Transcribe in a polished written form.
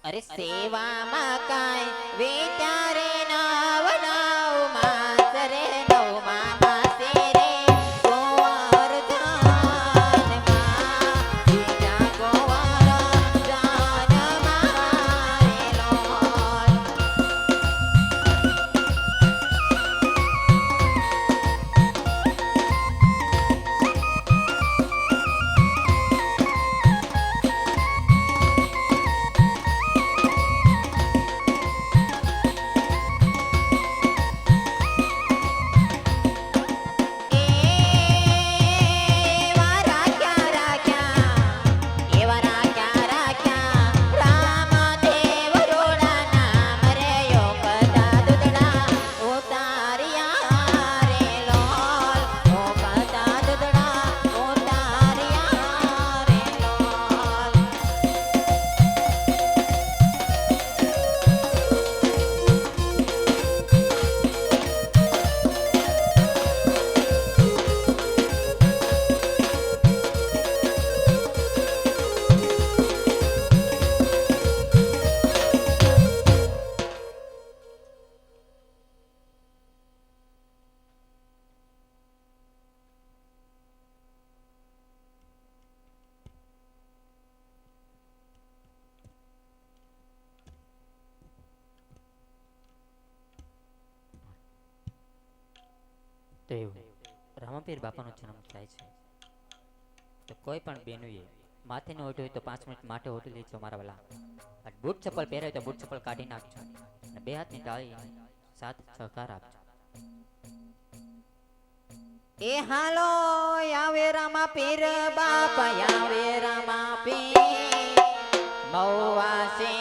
અરે સેવામાં કાંઈ વિચારે નવ નવ માસ રે નવ માસે રે ગોવર્ધનમાં બીજા ગોવર્ધનમાં રે લોલ. એવા રાખ્યા રાખ્યા એવા રાખ્યા રાખ્યા રામદેવ રોડા નામ રે યોગતા દુધડા ઉતાર્યા રે લોલ. યોગતા દુધડા ઉતાર્યા રે લોલ. તો એવું રામાપીર બાપાનો જન્મ થાય છે તો કોઈ પણ બેનુએ માથે ન ઓઢ્યું હોય તો 5 મિનિટ માટે ઓઢી લેજો મારા વાલા. અને બૂટ ચપ્પલ પહેરાય તો બૂટ ચપ્પલ કાઢી નાખજો અને બે હાથની તાળી સાથ સહકાર આપજો. એ હાલો આવે રામા પીર બાપા આવે રામા પીર મૌવા છે